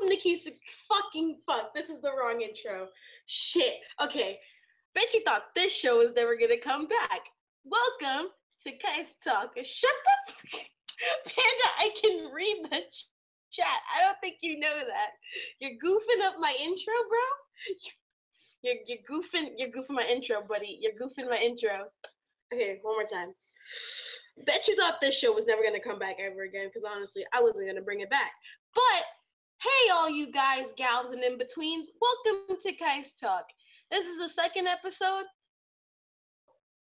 Welcome to fuck. This is the wrong intro. Shit. Okay. Bet you thought this show was never gonna come back. Welcome to Kisetalk. Shut the fuck. Panda, I can read the chat. I don't think you know that. You're goofing up my intro, bro. You're goofing my intro, buddy. You're goofing my intro. Okay, one more time. Bet you thought this show was never gonna come back ever again, because honestly, I wasn't gonna bring it back. But hey, all you guys, gals, and in-betweens, welcome to Kisetalk. This is the second episode.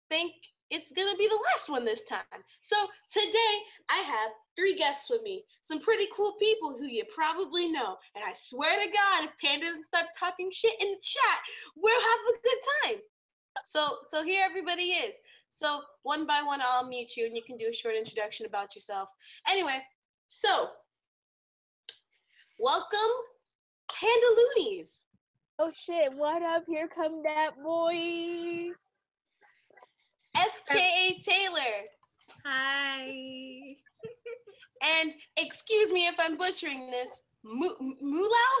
Think it's gonna be the last one this time. So today, I have 3 guests with me. Some pretty cool people who you probably know. And I swear to God, if Panda doesn't stop talking shit in the chat, we'll have a good time. So here everybody is. So one by one, I'll mute you and you can do a short introduction about yourself. Anyway, so welcome, Panda Loonies. Oh shit, what up? Here come that boy. FKA Taylor. Hi. And excuse me if I'm butchering this, Moolau?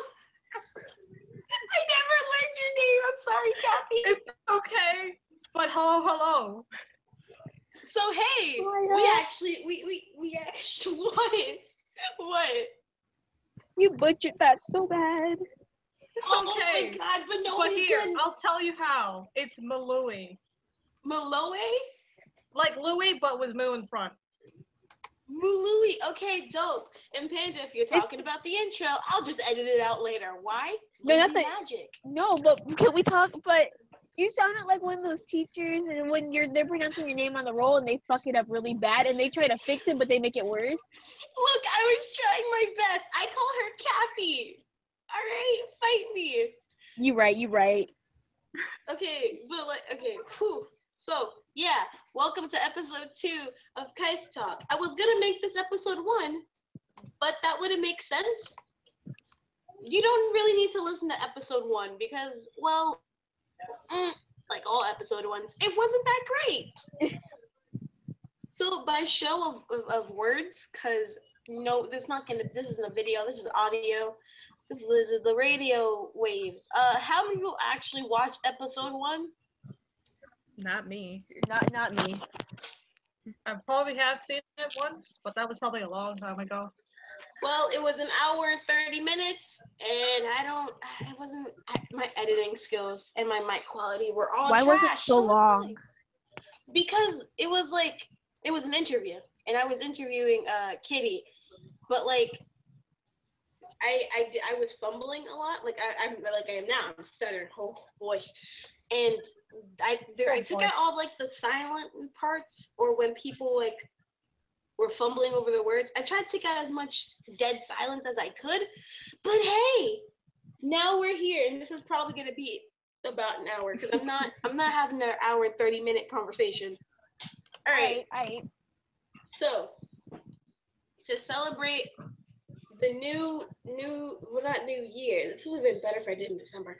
I never learned your name. I'm sorry, Kathy. It's okay. But hello. So hey, we actually what? You butchered that so bad. Oh Okay. my God, but no. But here, I'll tell you how. It's Malui. Maloe? Like Louis, but with moo in front. Mului. Okay, dope. And Panda, if you're talking about the intro, I'll just edit it out later. Why? No, not the magic. No, but can we talk? But you sounded like one of those teachers, and when they're pronouncing your name on the roll and they fuck it up really bad, and they try to fix it, but they make it worse. Look, I was trying my best. I call her Cappy. All right, fight me. You right. Okay, but whew. So, yeah, welcome to episode 2 of Kisetalk. I was gonna make this episode 1, but that wouldn't make sense. You don't really need to listen to episode 1 because, well, like all episode 1s, it wasn't that great. So by show of words, because no, this isn't a video, this is audio. This is the radio waves. How many people actually watched episode 1? Not me. Not me. I probably have seen it once, but that was probably a long time ago. Well, it was an hour and 30 minutes, and my editing skills and my mic quality were all Why trash. was it so long? Because it was an interview, and I was interviewing Kitty, but like, I was fumbling a lot, like I am now. I'm stuttering, oh boy, and I took out all like the silent parts, or when people like were fumbling over the words. I tried to take out as much dead silence as I could, but hey, now we're here, and this is probably gonna be about an hour because I'm not having an hour and 30-minute conversation. All right. So to celebrate the not new year. This would have been better if I did in December.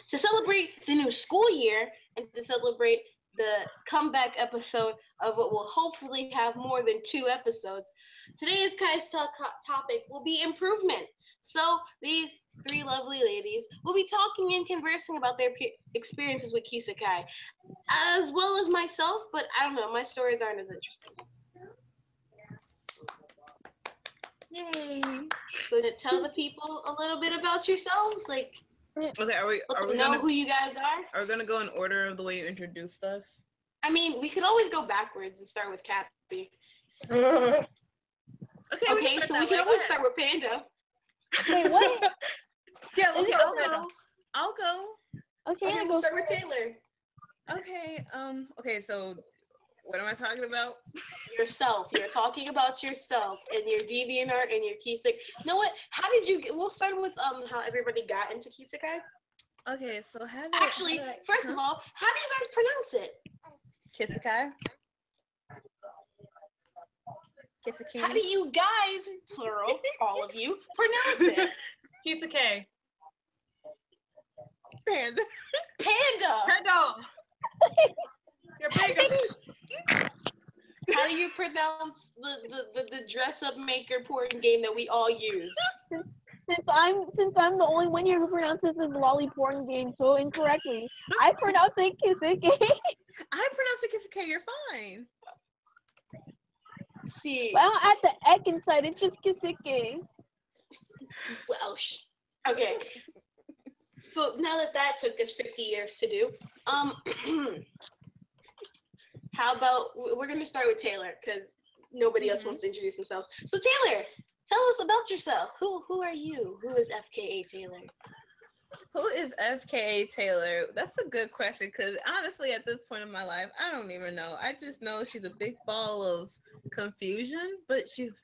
To celebrate the new school year and to celebrate the comeback episode of what will hopefully have more than 2 episodes, today's Kisetalk topic will be improvement. So these 3 lovely ladies will be talking and conversing about their experiences with Kisekai, as well as myself, but I don't know, my stories aren't as interesting. Yay. So to tell the people a little bit about yourselves, like, Okay, are we know gonna who you guys are? Are we gonna go in order of the way you introduced us? I mean, we could always go backwards and start with Cappy. Okay, So we can always start with Panda. Wait, what? Yeah, Okay, I'll go. Okay, I we'll go. start with Taylor. Okay, so what am I talking about? Yourself. You're talking about yourself and your DeviantArt and your Kisekai. You know what? We'll start with how everybody got into Kisekai. Okay, so First of all, how do you guys pronounce it? Kisekai. Kisekai. How do you guys, plural, all of you, pronounce it? Kisekai. Panda. You're big. How do you pronounce the dress-up maker porn game that we all use? Since I'm the only one here who pronounces this lolly porn game so incorrectly, I pronounce it Kisike. I pronounce it Kisake. You're fine. See, But I don't add the ek inside. It's just Kisike. well, okay. So now that took us 50 years to do, how about we're gonna start with Taylor because nobody else wants to introduce themselves. So Taylor, tell us about yourself. Who are you? Who is FKA Taylor? Who is FKA Taylor? That's a good question because honestly, at this point in my life, I don't even know. I just know she's a big ball of confusion, but she's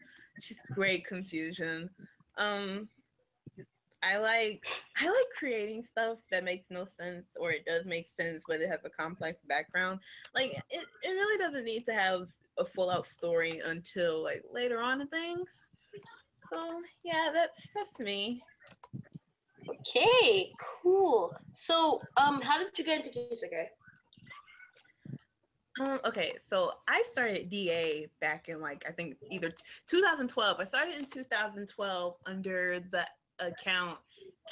great confusion. I like creating stuff that makes no sense, or it does make sense, but it has a complex background. Like it really doesn't need to have a full out story until like later on in things. So yeah, that's me. Okay, cool. So how did you get into Kisetalk? Okay, so I started DA back in like I think either 2012. I started in 2012 under the account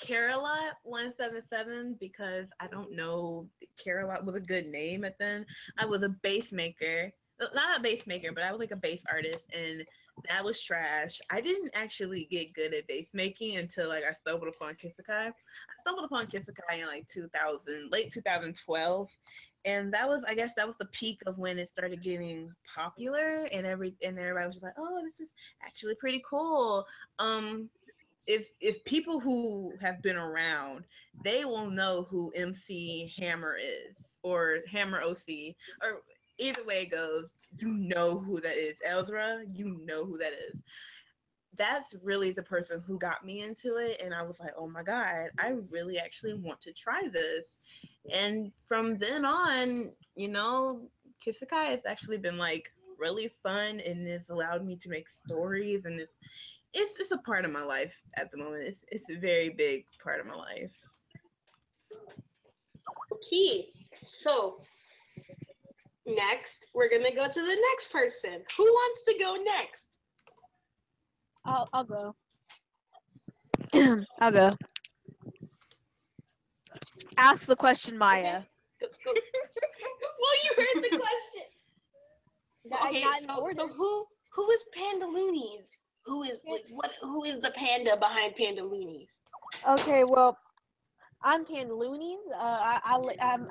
Carolot 177 because I don't know, Carolot was a good name at then. I was a bass maker. Not a bass maker, but I was like a bass artist, and that was trash. I didn't actually get good at bass making until like I stumbled upon Kisekai. I stumbled upon Kisekai in like 2000, late 2012, and I guess that was the peak of when it started getting popular, and everybody was just like, oh, this is actually pretty cool. If people who have been around, they will know who MC Hammer is, or Hammer OC, or either way it goes, you know who that is. Ezra, you know who that is. That's really the person who got me into it, and I was like, oh my god, I really actually want to try this. And from then on, Kisekai has actually been like really fun, and it's allowed me to make stories, and it's a part of my life at the moment. It's a very big part of my life. Okay, so next we're gonna go to the next person. Who wants to go next? I'll go. I'll go. Ask the question, Maya. Okay. Go. Well, you heard the question. Okay, so who is Pandaloonies? Who is the panda behind Pandaloonies? Okay, well, I'm Pandaloonies.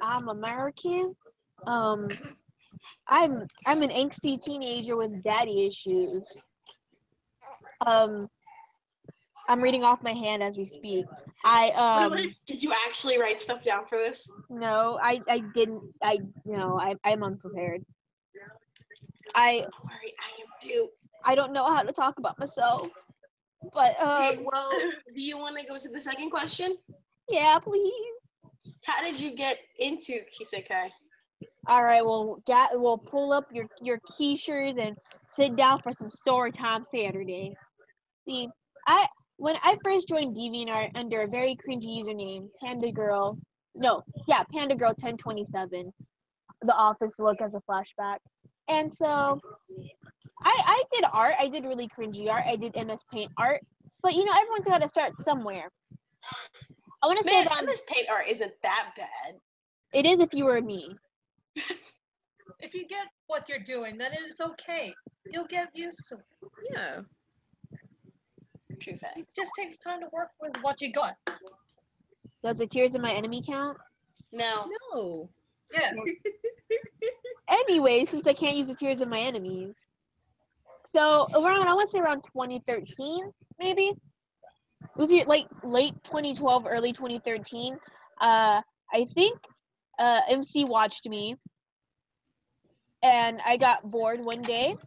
I'm American. I'm an angsty teenager with daddy issues. I'm reading off my hand as we speak. Really? Did you actually write stuff down for this? No, I didn't. I'm unprepared. Don't worry, I am too. I don't know how to talk about myself. But Okay, well, do you want to go to the second question? Yeah, please. How did you get into Kisekai? All right, we'll pull up your keyshirts and sit down for some story time Saturday. See, when I first joined DeviantArt under a very cringy username, Pandagirl 1027, the office look as a flashback, and so I did art. I did really cringy art. I did MS Paint art, but everyone's got to start somewhere. I want to say that MS Paint art isn't that bad. It is if you were me. If you get what you're doing, then it's okay. You'll get used to it. Yeah. True fact. It just takes time to work with what you got. Does it Tears of My Enemy count? No. Yeah. Anyway, since I can't use the Tears of My Enemies. So I want to say around 2013, maybe. It was like late 2012, early 2013. I think MC watched me, and I got bored one day,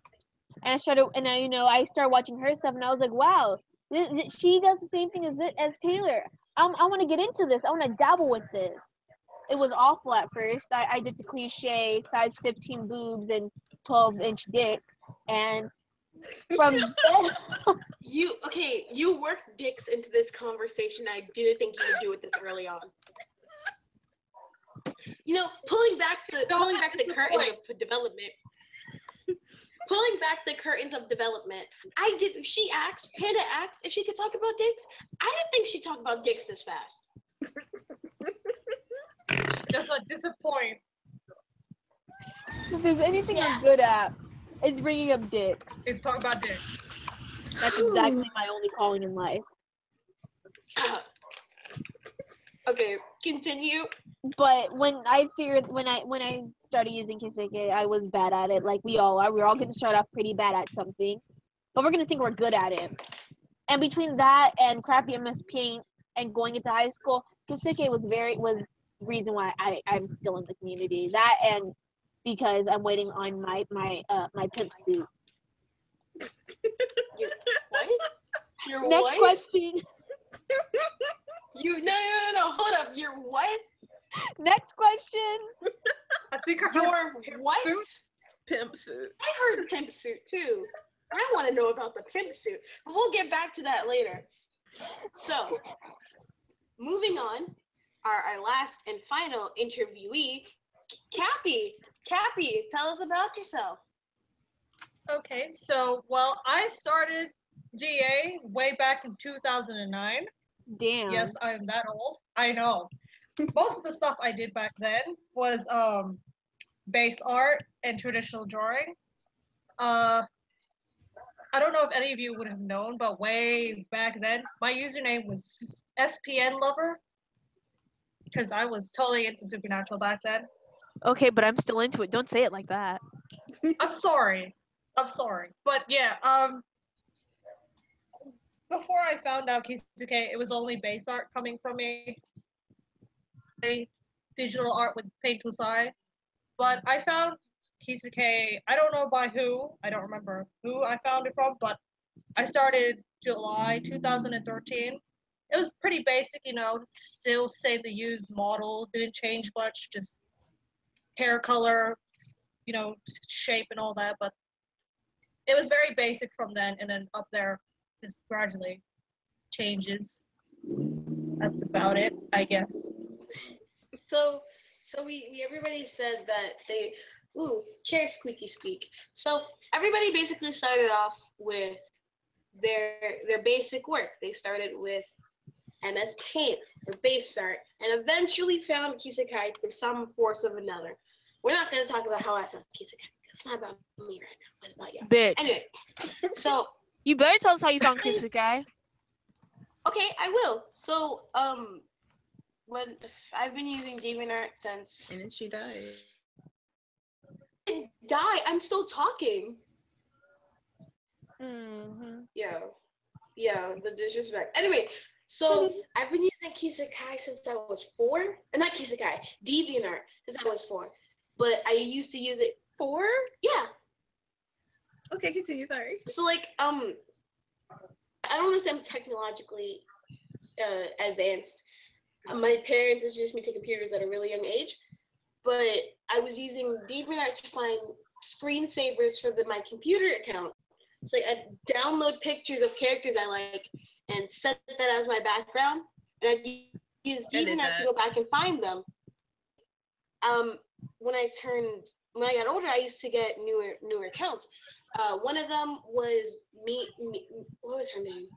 and I started watching her stuff, and I was like, wow, she does the same thing as Taylor. I want to get into this. I want to dabble with this. It was awful at first. I did the cliche size 15 boobs and 12-inch dick, and from then you worked dicks into this conversation. I didn't think you would do it this early on. Pulling back the curtain of development. pulling back the curtains of development, Panda asked if she could talk about dicks. I didn't think she'd talk about dicks this fast. Does not disappoint. If there's anything Yeah. I'm good at, it's bringing up dicks. It's talk about dick. That's exactly my only calling in life. Okay, continue. But when I started using Kiseke, I was bad at it. Like we all are. We're all gonna start off pretty bad at something, but we're gonna think we're good at it. And between that and crappy MS Paint and going into high school, Kiseke was the reason why I'm still in the community. That and because I'm waiting on my pimp suit. What? Your Next what? question. No. Hold up. Your what? Next question. I think I heard Your pimp what? suit. Pimp suit. I heard pimp suit too. I want to know about the pimp suit, but we'll get back to that later. So, moving on, our last and final interviewee, Cappy. Cappy, tell us about yourself. Okay, so I started GA way back in 2009. Damn. Yes, I'm that old. I know. Most of the stuff I did back then was base art and traditional drawing. I don't know if any of you would have known, but way back then, my username was SPN Lover because I was totally into Supernatural back then. Okay, but I'm still into it. Don't say it like that. I'm sorry. But yeah, before I found out Kisuke, it was only base art coming from me. Digital art with Paint Tusai. But I found Kisuke, I don't know by who, I don't remember who I found it from, but I started July 2013. It was pretty basic, still say the used model, didn't change much, just hair color, shape and all that, but it was very basic from then, and then up there just gradually changes. That's about it, I guess. So we everybody said that they chair squeaky squeak. So everybody basically started off with their basic work. They started with MS Paint or base art, and eventually found Kisekai through some force of another. We're not going to talk about how I found Kisekai. It's not about me right now. It's about you. Bitch. Anyway, so You better tell us how you found Kisekai. okay, I will. So when I've been using DeviantArt since. And then she died. I die. I'm still talking. Mm-hmm. Yo, the disrespect. Anyway, so I've been using Kisekai since I was 4. Not Kisekai, DeviantArt since I was 4. But I used to use it. 4? Yeah. Okay, continue. Sorry. So like I don't want to say I'm technologically advanced. My parents introduced me to computers at a really young age, but I was using DeviantArt to find screensavers for my computer account. So like I'd download pictures of characters I like and set that as my background, and I'd use DeviantArt to go back and find them. When I got older, I used to get newer accounts. One of them was me. What was her name?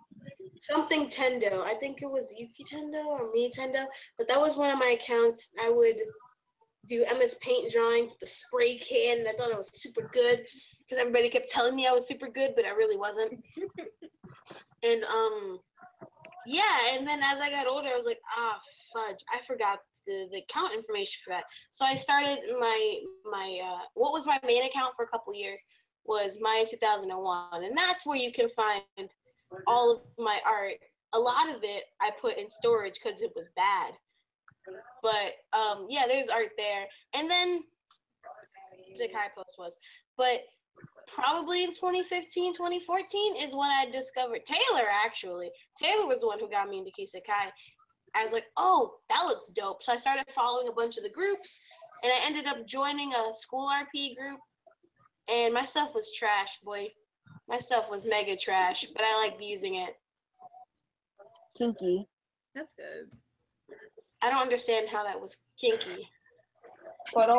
Something Tendo. I think it was Yuki Tendo or Me Tendo. But that was one of my accounts. I would do MS Paint drawing with the spray can, and I thought it was super good because everybody kept telling me I was super good, but I really wasn't. And yeah. And then as I got older, I was like, fudge, I forgot the account information for that. So I started my what was my main account for a couple years was Maya 2001, and that's where you can find all of my art. A lot of it I put in storage because it was bad, but yeah, there's art there. And then Zakai Post was, but probably in 2015, 2014 is when I discovered Taylor. Actually, Taylor was the one who got me into Kisekai. I was like, oh, that looks dope. So I started following a bunch of the groups, and I ended up joining a school RP group. And my stuff was trash, boy. My stuff was mega trash, but I liked using it. Kinky. That's good. I don't understand how that was kinky. But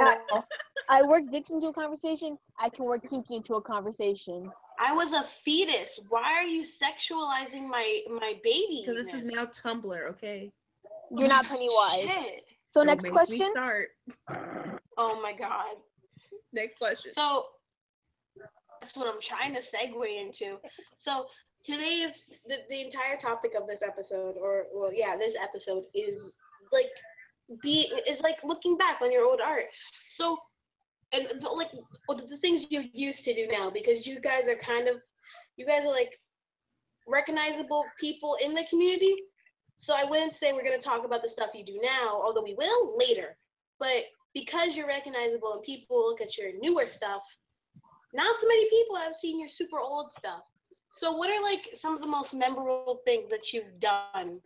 I work dicks into a conversation. I can work kinky into a conversation. I was a fetus. Why are you sexualizing my baby? Because this is now Tumblr, okay? You're not Pennywise. Shit. So Don't next make question. me start. Oh my god. Next question. So that's what I'm trying to segue into. So today is the entire topic of this episode, this episode is like looking back on your old art. So and the things you used to do now, because you guys are like recognizable people in the community. So I wouldn't say we're going to talk about the stuff you do now, although we will later. But because you're recognizable and people look at your newer stuff, not too many people have seen your super old stuff. So what are like some of the most memorable things that you've done?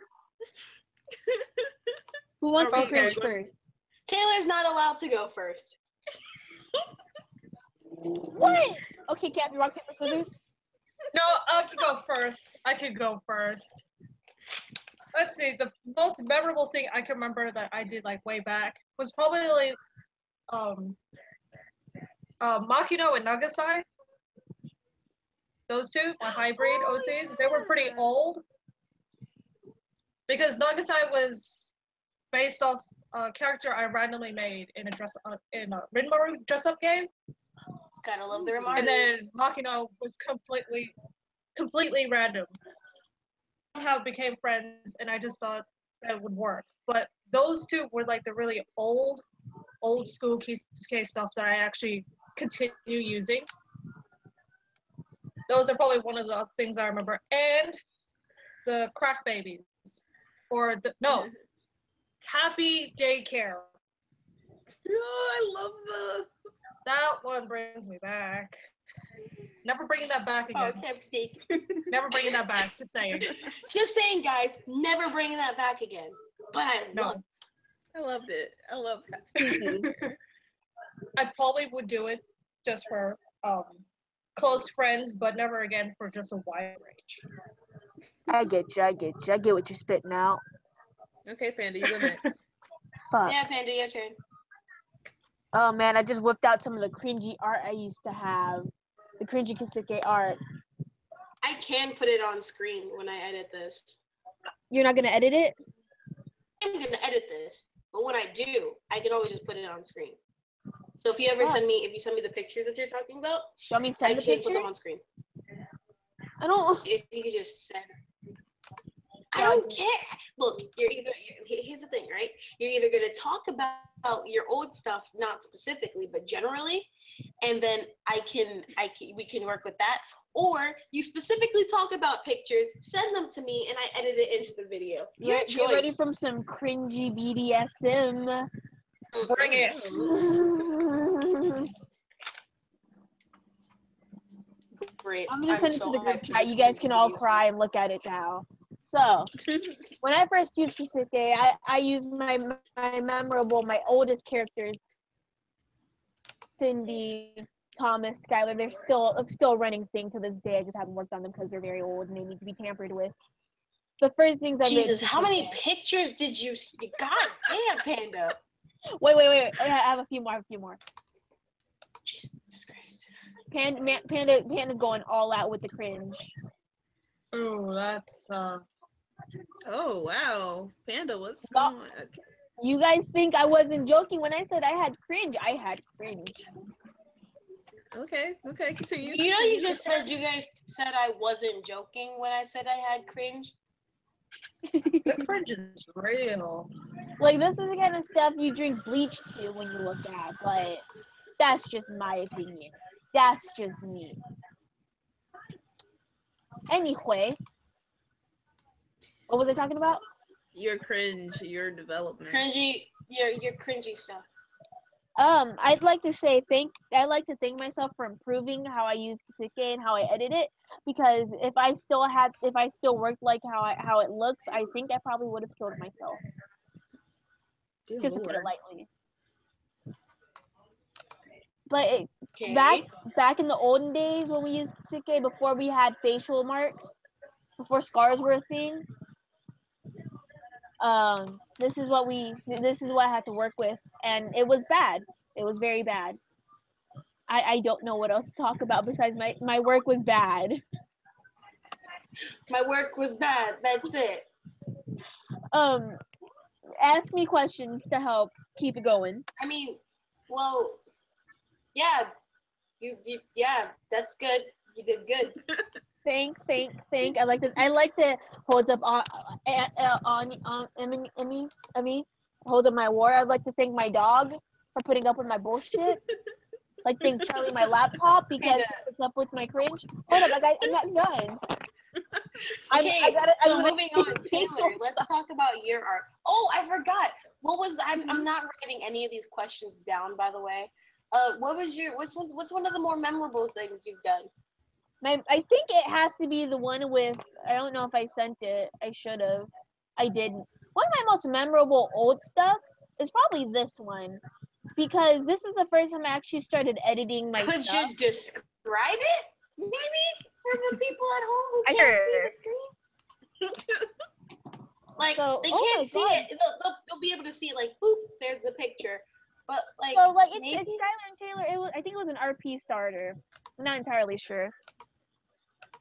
Who wants to Okay, cringe good. first? Taylor's not allowed to go first. What? Okay, Cap, you rock, paper, scissors? No, I could go first. Let's see. The most memorable thing I can remember that I did like way back was probably like Makino and Nagasai. Those two, my hybrid OCs, they were pretty old. Because Nagasai was based off a character I randomly made in a Rinmaru dress-up game. Gotta love the remarks. And then Makino was completely random. Somehow became friends, and I just thought that would work. But those two were like the really old school Kisuke stuff that I actually continue using. Those are probably one of the things I remember. And the crack babies. Happy Daycare. Oh, I love That one brings me back. Never bringing that back again. Never bringing that back. Just saying. Just saying, guys. Never bringing that back again. But I loved it. I love that. I probably would do it just for close friends, but never again for just a wide range. I get you. I get what you're spitting out. Okay, Panda, you go next. Fuck. Yeah, Panda, your turn. Oh man, I just whipped out some of the cringy art I used to have. The cringy Kisuke art. I can put it on screen when I edit this. You're not gonna edit it? I'm gonna edit this, but when I do, I can always just put it on screen. So if you send me the pictures that you're talking about, You want me to send the I can pictures? put them on screen. I don't. If you could just send. I don't care. Look, here's the thing, right? You're either gonna talk about your old stuff, not specifically, but generally, and then we can work with that. Or you specifically talk about pictures, send them to me, and I edit it into the video. Your choice. Get ready for some cringy BDSM. Bring it. Great. I'm gonna send it to the group hyped for chat. this You guys can all video. cry and look at it now. So, when I first used Kisuke, I used my oldest characters, Cindy, Thomas, Skylar. They're still a running thing to this day. I just haven't worked on them because they're very old and they need to be tampered with. The first things I made. Jesus, how many pictures did you see? God damn, Panda. Wait. I have a few more. Jesus Christ. Panda's going all out with the cringe. Ooh, that's Oh wow, Panda, what's going on? You guys think I wasn't joking when I said I had cringe? I had cringe. Okay, continue. You know, you just said you guys said I wasn't joking when I said I had cringe. the cringe is real. Like, this is the kind of stuff you drink bleach to when you look at, but that's just my opinion. That's just me. Anyway, what was I talking about? Your cringe, your development. Cringy, your cringy stuff. I'd like to thank myself for improving how I use Kisuke and how I edit it, because if I still worked like how it looks, I think I probably would have killed myself. Dear Just to Lord. put it lightly. But Okay. back in the olden days when we used Kisuke, before we had facial marks, before scars were a thing, this is what I had to work with, and it was bad. It was very bad. I don't know what else to talk about besides my work was bad. My work was bad. That's it. Ask me questions to help keep it going. I mean, well, yeah, yeah, that's good. You did good. Think. I like to hold up on Emmy. Hold up my war. I'd like to thank my dog for putting up with my bullshit. Like thank Charlie my laptop because he puts up with my cringe. Hold up, I'm not done. Okay, so moving on, Taylor. Let's talk about your art. Oh, I forgot. What was I'm not writing any of these questions down, by the way. What was what's one of the more memorable things you've done? I think it has to be the one with, I don't know if I sent it. I should have. I didn't. One of my most memorable old stuff is probably this one. Because this is the first time I actually started editing my Could stuff. you describe it? Maybe for the people at home who can't see the screen? Like, So, they oh can't my see God. it. They'll be able to see, like, boop, there's the picture. But, like, So, like, it's maybe? Skylar and Taylor. I think it was an RP starter. I'm not entirely sure.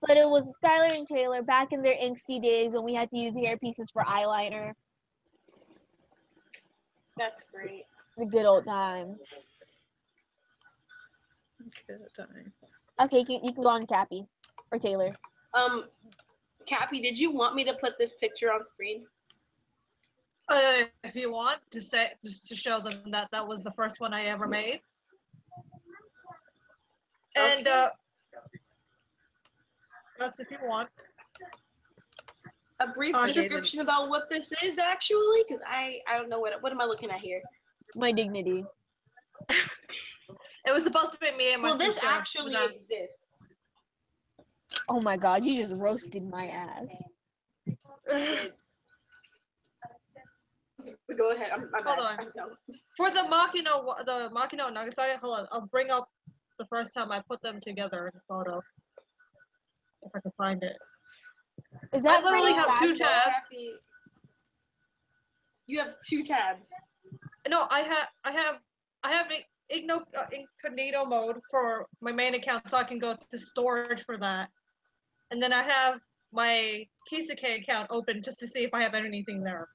But it was Skylar and Taylor back in their angsty days when we had to use hair pieces for eyeliner. That's great. The good old times. Good time. Okay, you can go on Cappy or Taylor. Cappy, did you want me to put this picture on screen? If you want to say, just to show them that that was the first one I ever made. And Okay. that's if you want. A brief description about what this is, actually, because I don't know what am I looking at here? My dignity. It was supposed to be me and my sister. Well, this actually exists. Oh my God, you just roasted my ass. Go ahead. My bad. Hold on. For the Makino Nagasaki, hold on. I'll bring up the first time I put them together in a photo. If I can find it. Is that I literally have two tabs. You have two tabs. No, I have incognito mode for my main account, so I can go to storage for that. And then I have my Kisetalk account open just to see if I have anything there.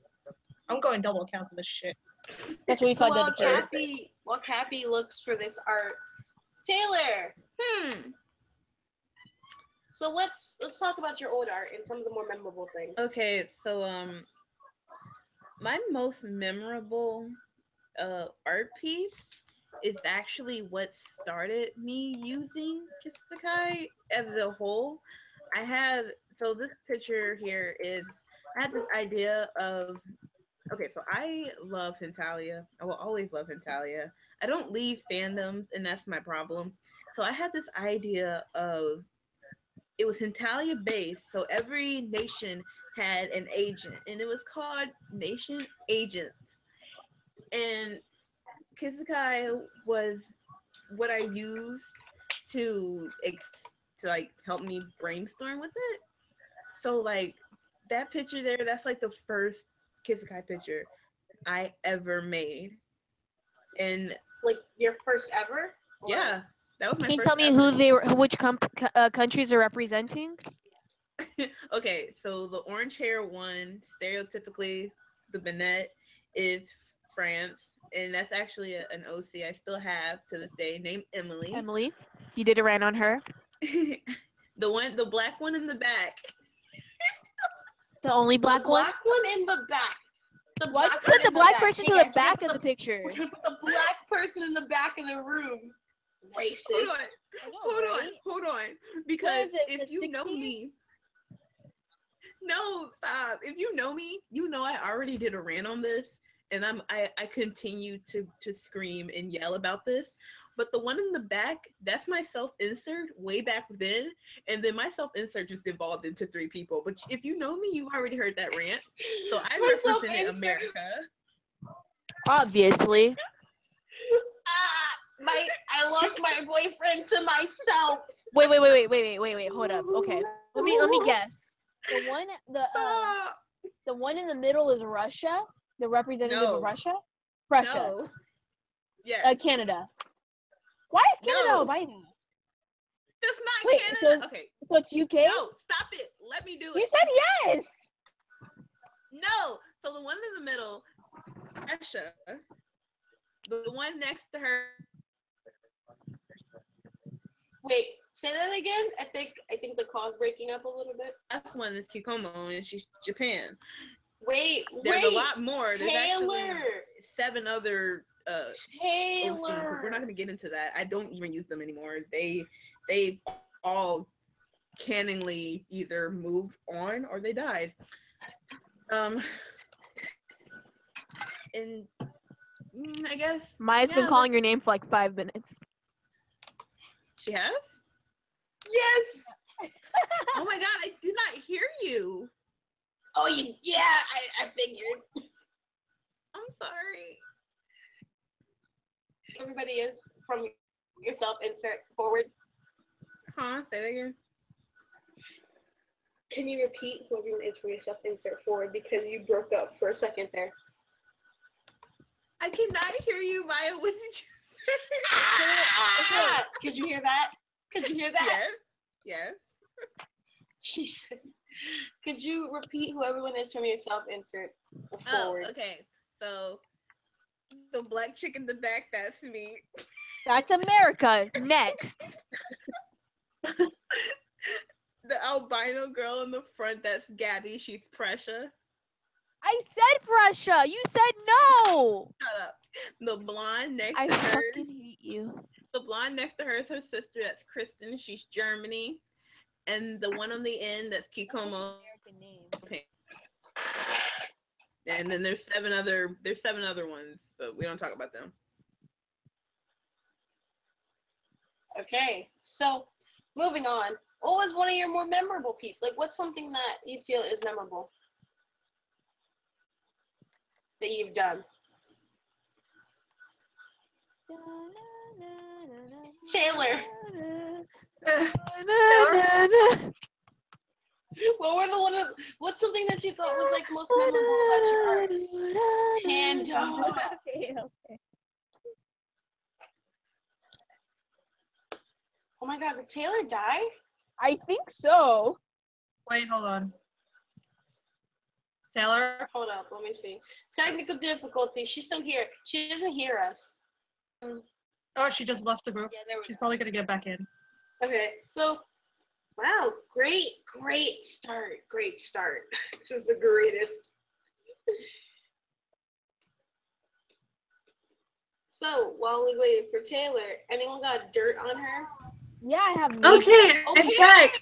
I'm going double accounts with this shit. That's what we So call while Cappy looks for this art, Taylor. So let's talk about your old art and some of the more memorable things. Okay, so my most memorable art piece is actually what started me using Kisetalk as a whole. So this picture here I had this idea of, okay, so I love Hentalia. I will always love Hentalia. I don't leave fandoms, and that's my problem. So I had this idea of, it was Hentalia based, so every nation had an agent, and it was called Nation Agents. And Kisetalk was what I used to like help me brainstorm with it. So like that picture there, that's like the first Kisetalk picture I ever made. And like your first ever? Yeah, that was my Can you first tell me ever. which countries are representing? Okay, so the orange hair one, stereotypically the Bennett, is France, and that's actually an OC I still have to this day, named Emily. Emily, you did a rant on her. The black one in the back. The only black one. Black one in the back. Why'd you put the black person to the back of the picture? We're gonna put the black person in the back of the room. Racist. Hold on. Because if you know me, no, stop. If you know me, you know I already did a rant on this, and I continue to scream and yell about this. But the one in the back, that's my self-insert way back then, and then my self-insert just evolved into 3 people. But if you know me, you've already heard that rant. So I represented America. Obviously. I lost my boyfriend to myself. Wait. Hold up. Okay. Let me guess. The one in the middle is Russia. The representative of Russia. Russia. No. Yes. Canada. Why is Canada No. albino? That's not Wait, Canada. Okay. So it's UK? No, stop it. Let me do You it. said yes. No. So the one in the middle, Russia. The one next to her. Wait, say that again. I think the call's breaking up a little bit. That's one is Kikomo, and she's Japan. Wait, There's a lot more. There's actually Taylor. 7 other Taylor. OCs. We're not going to get into that. I don't even use them anymore. They've all canningly either moved on or they died. And I guess Maya's been calling your name for like 5 minutes. She has? Yes. Oh my god, I did not hear you. Oh, yeah. I figured. I'm sorry. Everybody is from yourself. Insert forward. Huh? Say that again. Can you repeat who everyone is for yourself? Insert forward because you broke up for a second there. I cannot hear you, Maya. What did you say? Ah! Could you hear that? Could you hear that? Yes. Jesus. Could you repeat who everyone is from yourself? Insert forward. Oh, okay. So the black chick in the back, that's me. That's America. Next. The albino girl in the front, that's Gabby. She's Pressure. I said Russia. You said no. Shut up. The blonde next I to her. fucking hate you. The blonde next to her is her sister. That's Kristen. She's Germany. And the one on the end, that's Kikomo. American name. And then there's 7 other ones, but we don't talk about them. Okay, so moving on. What was one of your more memorable pieces? Like, what's something that you feel is memorable that you've done? Taylor. What's something that you thought was like most memorable about your art? Panda. Okay. Oh my god, did Taylor die? I think so. Wait, hold on. Taylor? Hold up, let me see. Technical difficulty. She's still here. She doesn't hear us. Oh, she just left the group. Yeah, there we She's go. probably gonna get back in. Okay, so, wow, great start. Great start. This is the greatest. So, while we waited for Taylor, anyone got dirt on her? Yeah, I have. Okay, I'm back.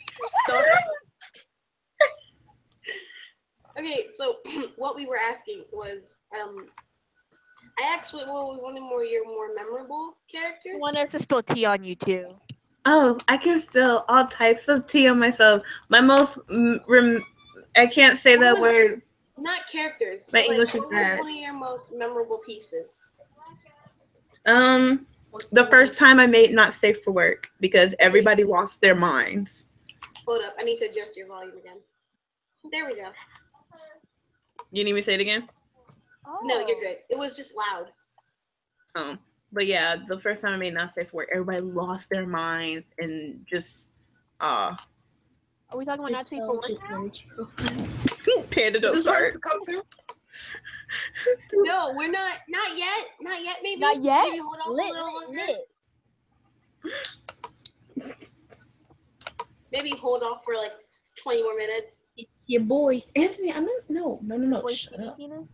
Okay, so what we were asking was, I asked what was one of your more memorable characters. I want us to spill tea on you too. Oh, I can spill all types of tea on myself. My most, I can't say that word. Not characters. My but English is what bad. was one of your most memorable pieces? The first time I made Not Safe for Work because everybody lost their minds. Hold up, I need to adjust your volume again. There we go. You need me to say it again? Oh. No, you're good. It was just loud. But yeah, the first time I made Not Safe for Work, everybody lost their minds and just Are we talking about Not Safe for Work now? Panda, don't start. No, we're not. Not yet. Not yet. Maybe. Not yet. Maybe hold off a little longer. Maybe hold off for like 20 more minutes. It's your boy. Anthony, I'm not. No. Boy, Shut skinny up. penis?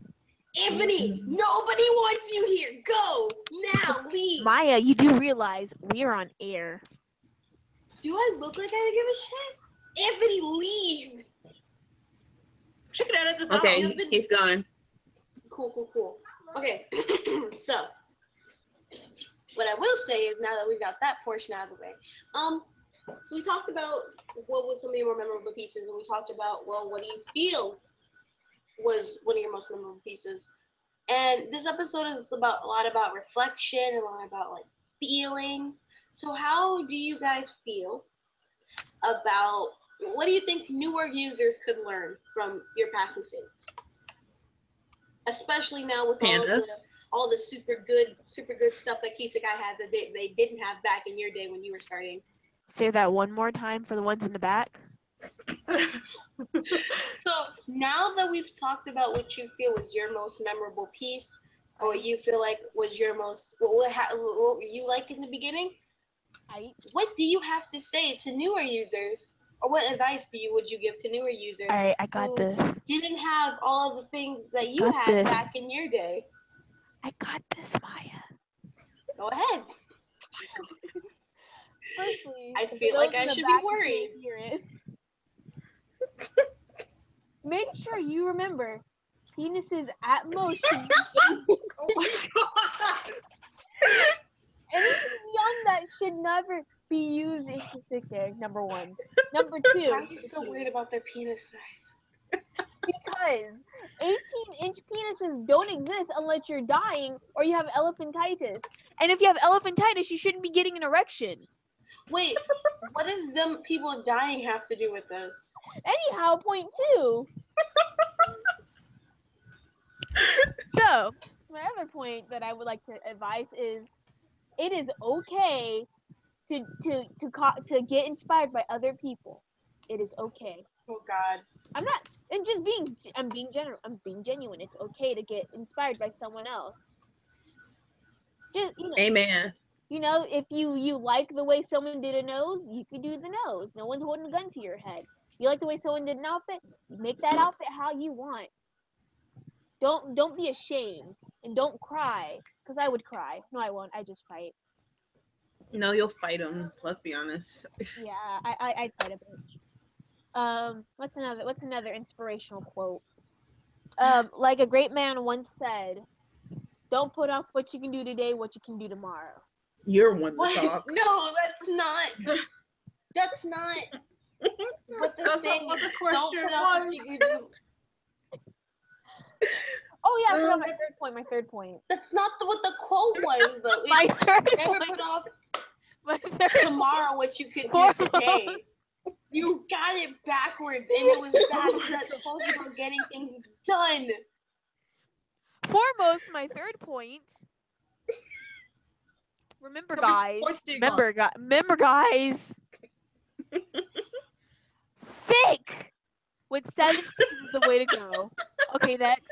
Anthony, nobody wants you here. Go now. Leave. Maya, you do realize we are on air. Do I look like I give a shit? Anthony, leave. She can edit this out. Okay, he's gone. Cool. Okay, so what I will say is now that we've got that portion out of the way, so we talked about what was some of your more memorable pieces, and we talked about, well, what do you feel was one of your most memorable pieces? And this episode is about a lot about reflection and a lot about like feelings. So how do you guys feel about, what do you think newer users could learn from your past mistakes? Especially now with Panda. all the super good stuff that Kisekai has that they didn't have back in your day when you were starting. Say that one more time for the ones in the back. So now that we've talked about what you feel was your most memorable piece, or what you feel like was your most what you liked in the beginning, what do you have to say to newer users, or what advice would you give to newer users? Alright, I got this. Didn't have all the things that you Got had this. back in your day. I got this, Maya. Go ahead. Firstly, I feel like I should be worried. Make sure you remember, penises at most should be Oh my god! anything young that should never be used in Kisetalk, number one. Number two. Why are you so worried about their penis size? Because 18-inch penises don't exist unless you're dying or you have elephantitis. And if you have elephantitis, you shouldn't be getting an erection. Wait, what does them people dying have to do with this? Anyhow, point two. So, my other point that I would like to advise is, it is okay to get inspired by other people. It is okay. Oh God. I'm being genuine. It's okay to get inspired by someone else. Just Amen. If you like the way someone did a nose, you can do the nose. No one's holding a gun to your head. You like the way someone did an outfit, make that outfit how you want. Don't be ashamed and don't cry, because I would cry. No, I won't. I just fight. No, you'll fight them. Let's be honest. Yeah, I'd fight a bitch. What's another inspirational quote? Like a great man once said, "Don't put off what you can do today, what you can do tomorrow." You're one to What? talk. No, that's not. That's not what the That's saying not what the is. question Don't put off what was. you can do. Oh yeah, I forgot my third point. That's not what the quote was though. My third Never point. put off My third tomorrow what you could do today. You got it backwards, and it was that's supposed to be about getting things done. Foremost, my third point. Remember, How many guys. points do you got? Remember, guys. Thick with 7 C's is the way to go. Okay, next.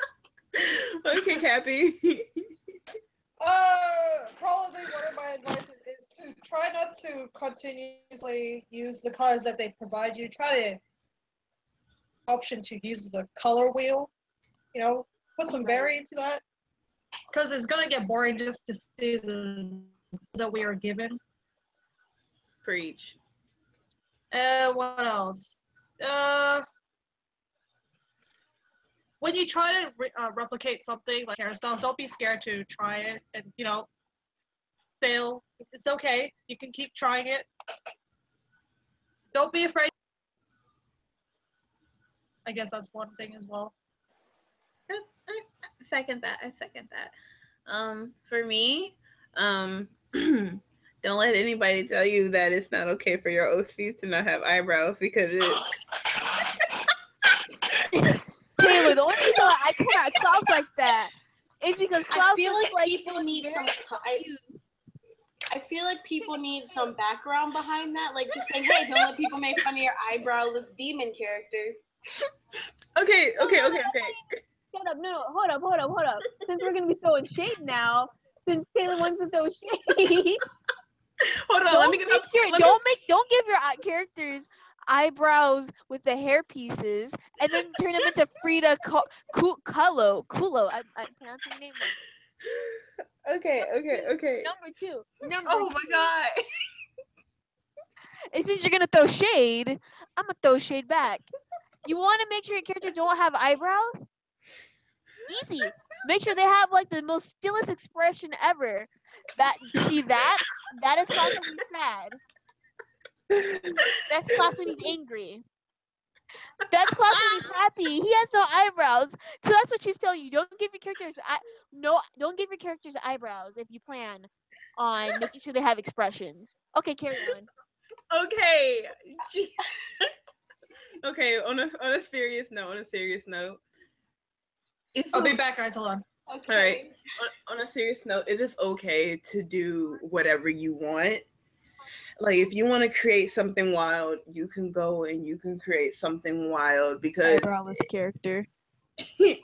Okay, Cappy. Probably one of my advices is to try not to continuously use the colors that they provide you. Try to option to use the color wheel. Put some variant to that, because it's gonna get boring just to see the that we are given. Preach. What else? When you try to replicate something like hairstyles, don't be scared to try it and fail. It's okay. You can keep trying it. Don't be afraid. I guess that's one thing as well. I second that. For me, don't let anybody tell you that it's not okay for your OCs to not have eyebrows, because it is. Taylor, the only reason why I cannot talk like that is because I feel like people need some. I feel like people need some background behind that, like just saying, "Hey, don't let people make fun of your eyebrowless demon characters." Okay. Shut up! No, hold up! Since we're gonna be throwing shade now, since Taylor wants to throw shade, Hold on. Let me get don't give your characters eyebrows with the hair pieces and then turn them into Frida Kahlo. I'm pronouncing your name wrong. Okay. Number two. Oh my god. And since you're gonna throw shade, I'm gonna throw shade back. You want to make sure your characters don't have eyebrows? Easy. Make sure they have like the most stillest expression ever. That is class when he's sad. That's class when he's angry. That's class when he's happy. He has no eyebrows. So that's what she's telling you. Don't give your characters eyebrows if you plan on making sure they have expressions. Okay, carry on. Okay. Okay, on a serious note. I'll be back, guys. Hold on. Okay. All right. On a serious note, it is okay to do whatever you want. Like, if you want to create something wild, you can go and you can create something wild because Eyebrowless character. in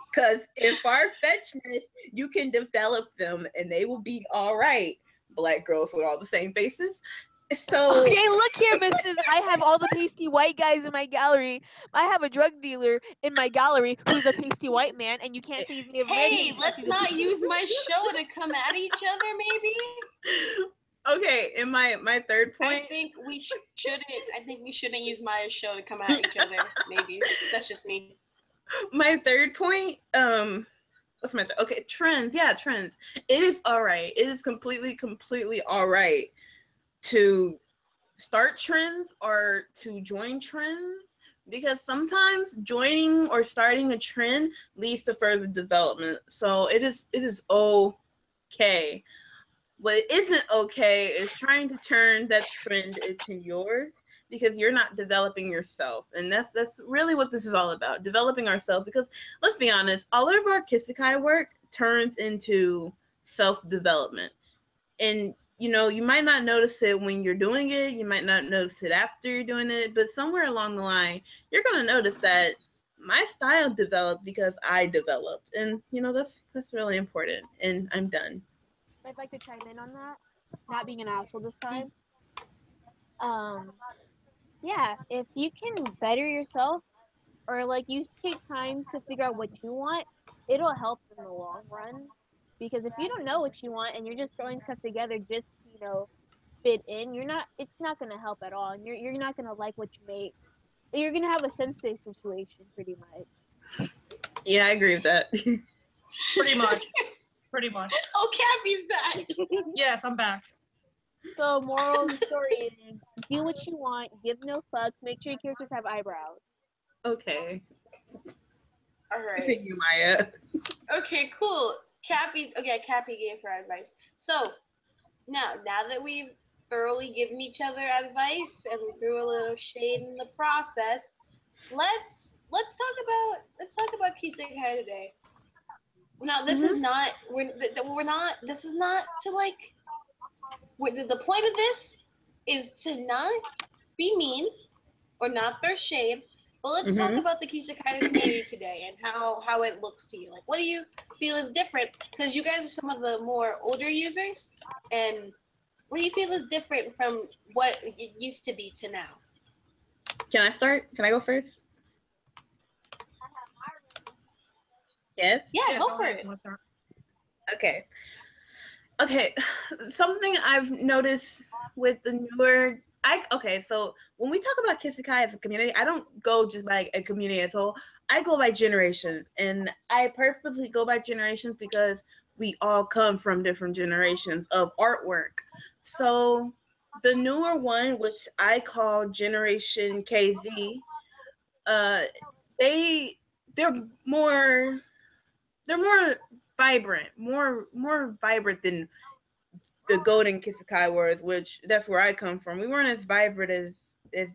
far-fetchedness, you can develop them and they will be all right. Black girls with all the same faces. So Okay, look here, missus. I have all the pasty white guys in my gallery. I have a drug dealer in my gallery who's a pasty white man, and you can't say he's Native American. Hey, let's not use my show to come at each other, maybe. Okay, and my third I point. think we shouldn't. I think we shouldn't use my show to come at each other. Maybe that's just me. My third point. What's my okay? Trends. Yeah, trends. It is all right. It is completely all right to start trends or to join trends, because sometimes joining or starting a trend leads to further development. So it is okay. What isn't okay is trying to turn that trend into yours, because you're not developing yourself. And that's really what this is all about, developing ourselves. Because let's be honest, all of our Kisekai work turns into self-development. And you might not notice it when you're doing it, you might not notice it after you're doing it, but somewhere along the line, you're going to notice that my style developed because I developed. And that's really important. And I'm done. I'd like to chime in on that. Not being an asshole this time. Yeah, if you can better yourself, or like you take time to figure out what you want, it'll help in the long run. Because if you don't know what you want and you're just throwing stuff together just fit in, it's not gonna help at all, and you're not gonna like what you make. You're gonna have a sensei situation pretty much. Yeah, I agree with that. Pretty much. Pretty much. Oh, Cappy's back. Yes, I'm back. So moral of the story is do what you want, give no fucks, make sure your characters have eyebrows. Okay. All right. Continue, Maya. Okay, cool. Cappy gave her advice. So now that we've thoroughly given each other advice and we threw a little shade in the process, let's talk about Kisekai today. Now this is not this is not to like. The point of this is to not be mean or not throw shade, but let's talk about the Kisekai community today and how it looks to you. Like, what do you feel is different? Because you guys are some of the more older users, and what do you feel is different from what it used to be to now? Can I start? Can I go first? Yes? Yeah, go for it. Okay. Something I've noticed with the newer so when we talk about Kisekai as a community, I don't go just by a community as a whole. I go by generations, and I purposely go by generations because we all come from different generations of artwork. So the newer one, which I call Generation KZ, they're more vibrant, more vibrant than the golden Kisekai wars, which that's where I come from. We weren't as vibrant as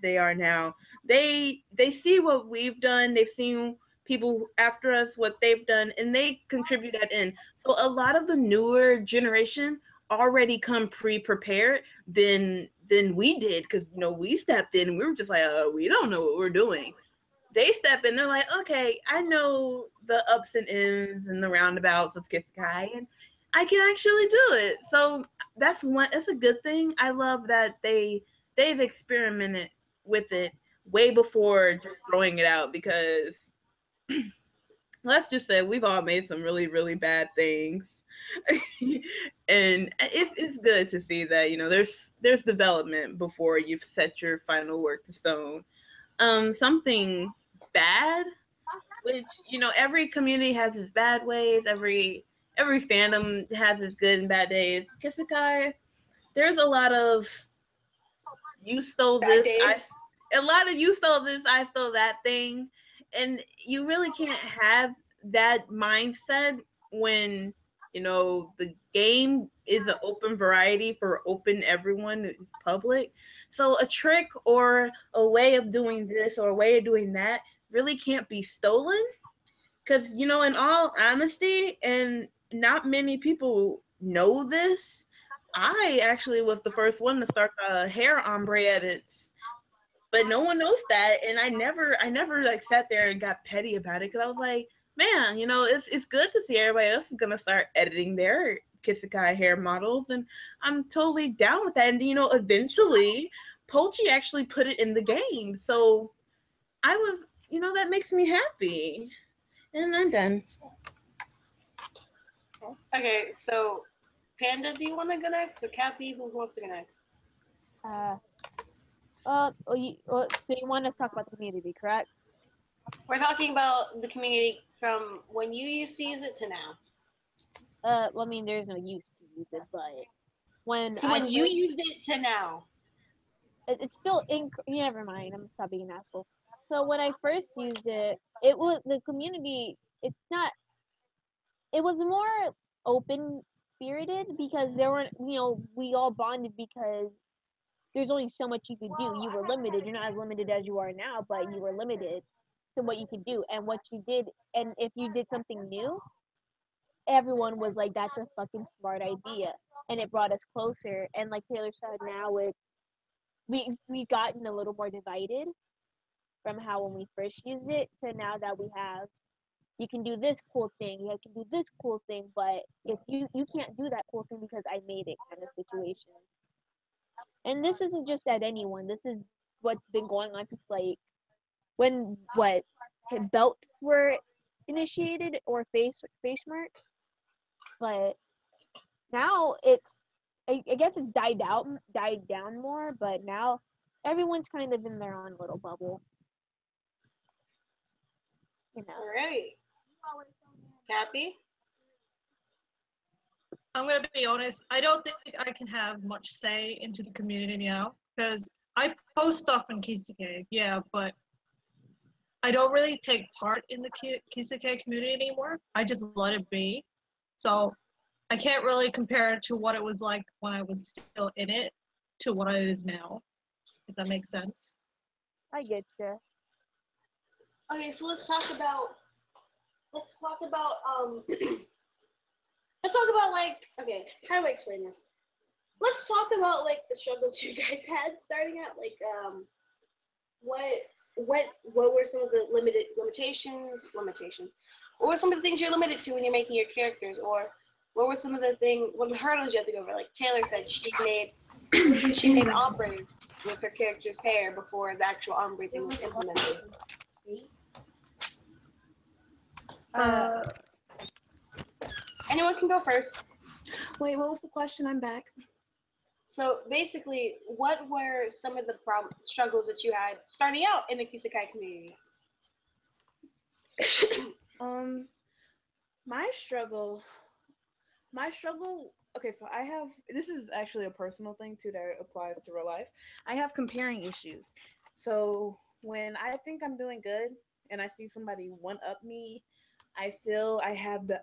they are now. They see what we've done. They've seen people after us, what they've done, and they contribute that in. So a lot of the newer generation already come pre-prepared than we did, because we stepped in and we were just like, we don't know what we're doing. They step in, they're like, okay, I know the ups and ins and the roundabouts of Kisekai, and I can actually do it. So that's a good thing. I love that they've experimented with it way before just throwing it out, because let's just say we've all made some really, really bad things. And it's good to see that, there's development before you've set your final work to stone. Something bad, which every community has its bad ways, every fandom has its good and bad days. Kisekai, there's a lot of you stole Bad this, days. you stole this, I stole that thing, and you really can't have that mindset when the game is an open variety for open everyone, it's public. So a trick or a way of doing this or a way of doing that really can't be stolen, because in all honesty, and not many people know this. I actually was the first one to start the hair ombre edits, but no one knows that, and I never like sat there and got petty about it because I was like, man, it's good to see everybody else is gonna start editing their Kisekai hair models, and I'm totally down with that. And eventually, Pochi actually put it in the game, so I was, that makes me happy, and I'm done. Okay, so Panda, do you want to go next, or Cappy? Who wants to go next? So you want to talk about the community, correct? We're talking about the community from when you used to use it to now. Well, I mean, there's no use to use it, but when So when you used it to now. it's still in. Never mind. I'm stop being an asshole. So when I first used it, it was the community. It's not. It was more open spirited because there were, we all bonded because there's only so much you could do. You were limited. You're not as limited as you are now, but you were limited to what you could do and what you did. And if you did something new, everyone was like, "That's a fucking smart idea," and it brought us closer. And like Taylor said, now we've gotten a little more divided from how when we first used it to now that we have you can do this cool thing, you can do this cool thing, but if you can't do that cool thing because I made it kind of situation. And this isn't just at anyone. This is what's been going on to like when what belts were initiated or face mark, but now it's I guess it's died down more, but now everyone's kind of in their own little bubble. All right. Cappy? I'm gonna be honest. I don't think I can have much say into the community now because I post stuff in Kiseke, yeah, but I don't really take part in the Kiseke community anymore. I just let it be. So I can't really compare it to what it was like when I was still in it to what it is now, if that makes sense. I get you. Okay, so let's talk about let's talk about like, okay, how do I explain this? Let's talk about like the struggles you guys had starting out. Like, what were some of the limitations? What were some of the things you're limited to when you're making your characters, or what were some of what hurdles you had to go over? Like Taylor said, she made ombre with her character's hair before the actual ombre thing was implemented. Anyone can go first. Wait, what was the question? I'm back. So basically, what were some of the struggles that you had starting out in the Kisekai community? My struggle. Okay, so I have. This is actually a personal thing too that applies to real life. I have comparing issues. So when I think I'm doing good and I see somebody one up me, I feel I have the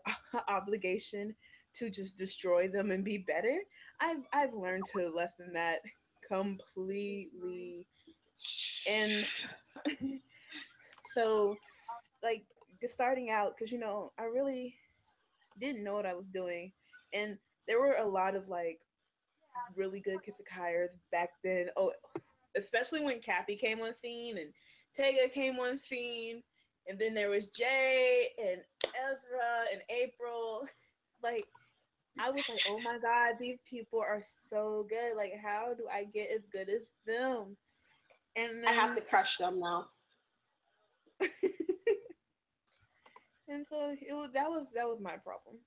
obligation to just destroy them and be better. I've learned to lessen that completely, and so like starting out, because I really didn't know what I was doing, and there were a lot of like really good Kisekaiers back then. Oh, especially when Cappy came on scene and Tega came on scene, and then there was Jay and Ezra and April. Like, I was like, oh my god, these people are so good. Like, how do I get as good as them? And then I have to crush them now. And so that was my problem.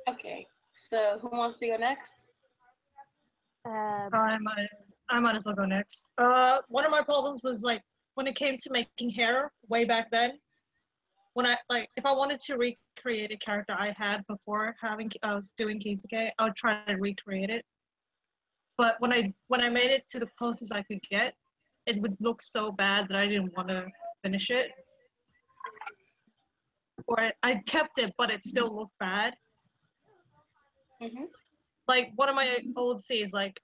Okay, so who wants to go next? I might as well go next. One of my problems was like when it came to making hair way back then. When if I wanted to recreate a character I had before I was doing Kiseke, I would try to recreate it. But when I made it to the closest I could get, it would look so bad that I didn't want to finish it. Or I kept it, but it still looked bad. Mm-hmm. Like one of my old C's, like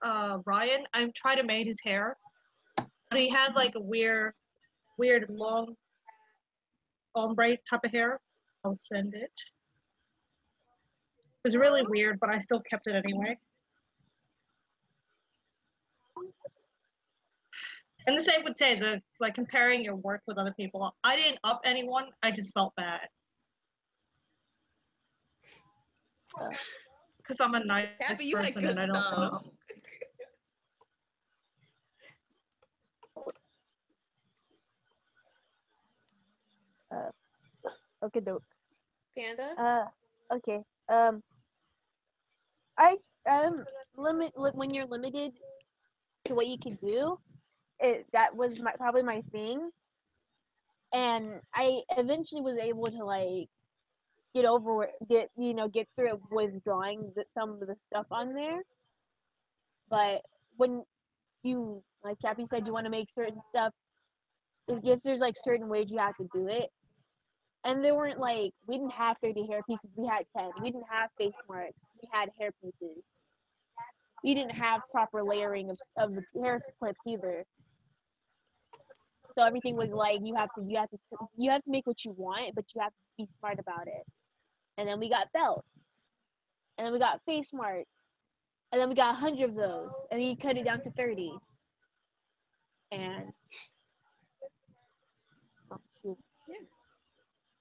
Ryan, I tried to make his hair, but he had like a weird long ombre type of hair. I'll send it. It was really weird, but I still kept it anyway. And the same would say like comparing your work with other people. I didn't up anyone. I just felt bad because I'm a nice Happy, you had person good and I don't stuff. know. Okay, dope. Panda? Okay. When you're limited to what you can do, that was probably my thing, and I eventually was able to like get through it with drawing some of the stuff on there. But when you, like Cappy said, you want to make certain stuff, there's like certain ways you have to do it. And they weren't like, we didn't have 30 hair pieces, we had 10. We didn't have face marks, we had hair pieces. We didn't have proper layering of the hair clips either. So everything was like you have to make what you want, but you have to be smart about it. And then we got belts, and then we got face marks, and then we got 100 of those, and then you cut it down to 30. And oh, shoot.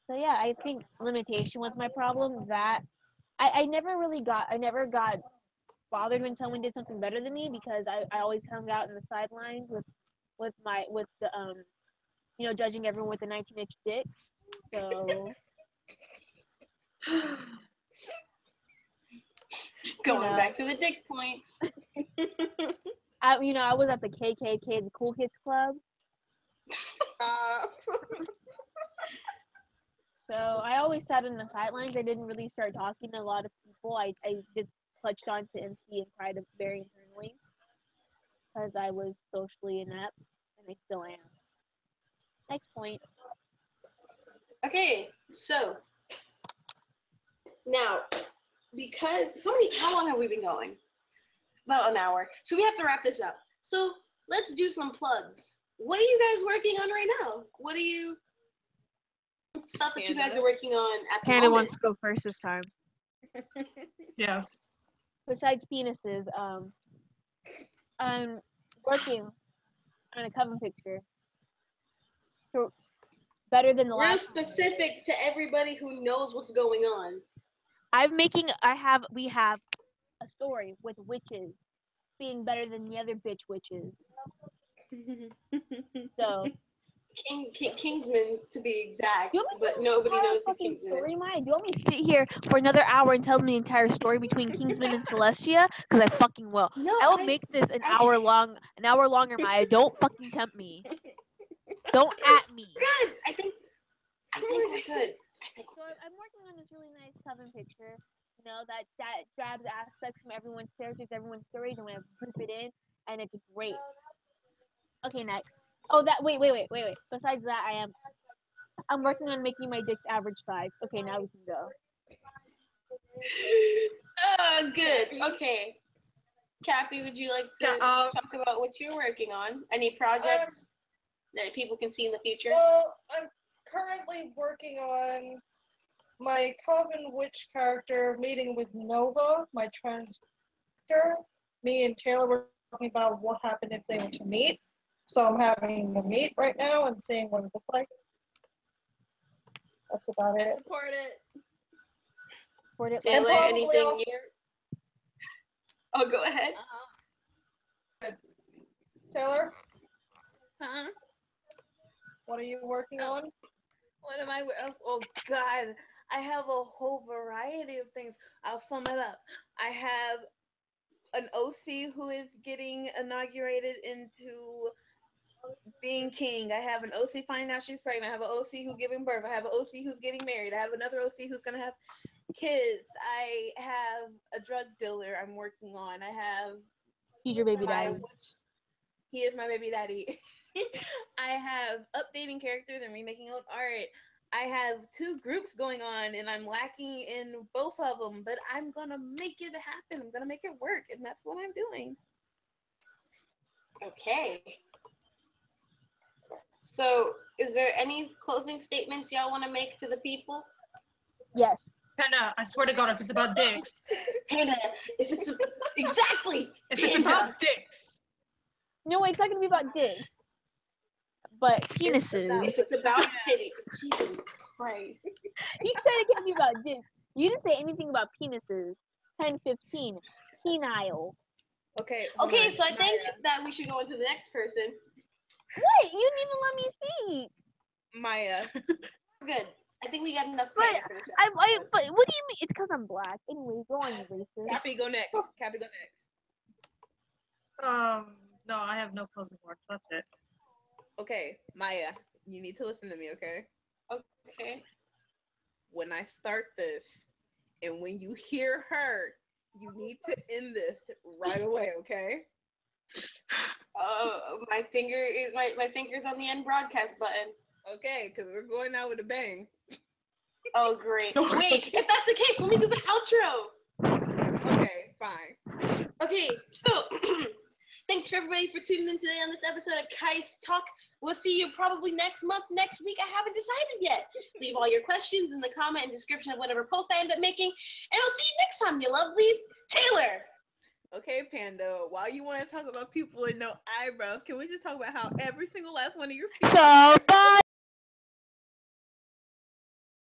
So yeah, I think limitation was my problem. That I never got bothered when someone did something better than me, because I always hung out in the sidelines with the judging everyone with a 19-inch dick. So Going back to the dick points. I was at the KKK, the Cool Kids Club. So I always sat in the sidelines. I didn't really start talking to a lot of people. I just clutched on to MC and cried very internally because I was socially inept, and I still am. Next point. Okay, so now, because how long have we been going? About an hour. So we have to wrap this up. So let's do some plugs. What are you guys working on right now? What are you stuff that you guys are working on at the Panda moment? wants to go first this time. Yes. Besides penises, I'm working on a cover picture. So better than the Real last time. specific to everybody who knows what's going on. We have a story with witches being better than the other bitch witches. So Kingsman to be exact, you want me to but tell nobody the entire knows the fucking Kingsman. story, Maya? Do you want me to sit here for another hour and tell them the entire story between Kingsman and Celestia? Because I fucking will. No, I will make this an hour longer, Maya. Don't fucking tempt me. Don't at me. Good. I think we're good. So I'm working on this really nice cover picture, that grabs aspects from everyone's characters, everyone's stories, and we have group it in, and it's great. Okay, next. Oh, wait. Besides that, I'm working on making my dick's average size. Okay, now we can go. Oh, good. Okay. Cappy, would you like to talk about what you're working on? Any projects that people can see in the future? Well, I'm currently working on my Coven Witch character meeting with Nova, my trans character. Me and Taylor were talking about what happened if they were to meet. So I'm having them meet right now and seeing what it looks like. That's about it. Support it. Taylor, probably anything also- here? Oh, go ahead. Taylor, Huh? what are you working on? What am I? Oh God, I have a whole variety of things. I'll sum it up. I have an OC who is getting inaugurated into being king. I have an OC finding out she's pregnant. I have an OC who's giving birth. I have an OC who's getting married. I have another OC who's gonna have kids. I have a drug dealer I'm working on. I have He's your baby daddy. He is my baby daddy. I have updating characters and remaking old art. I have 2 groups going on, and I'm lacking in both of them, but I'm gonna make it happen. I'm gonna make it work, and that's what I'm doing. Okay. So, is there any closing statements y'all want to make to the people? Yes. Panda, I swear to God, if it's about dicks. Panda, if it's exactly. If Panda. it's about dicks. No, it's not gonna be about dicks, but penises. If it's about titties, Jesus Christ. You said it can't be about dicks. You didn't say anything about penises. 10, 15. Penile. Okay. Okay, on, so I think Maya. that we should go on to the next person. What? You didn't even let me speak. Maya. Good. I think we got enough But Panda for this but episode. what do you mean? It's because I'm black. Anyway, go on, you racist. Cappy, go next. Cappy, go next. No, I have no closing words. That's it. Okay, Maya, you need to listen to me, okay? Okay. When I start this, and when you hear her, you need to end this right away, okay? My finger's on the end broadcast button. Okay, because we're going out with a bang. Oh great. Wait, if that's the case, let me do the outro. Okay, fine. Okay, so thanks for everybody for tuning in today on this episode of Kisetalk. We'll see you probably next month, next week. I haven't decided yet. Leave all your questions in the comment and description of whatever post I end up making. And I'll see you next time, you lovelies. Taylor. Okay, Panda, while you want to talk about people with no eyebrows, can we just talk about how every single last one of your feet So bye.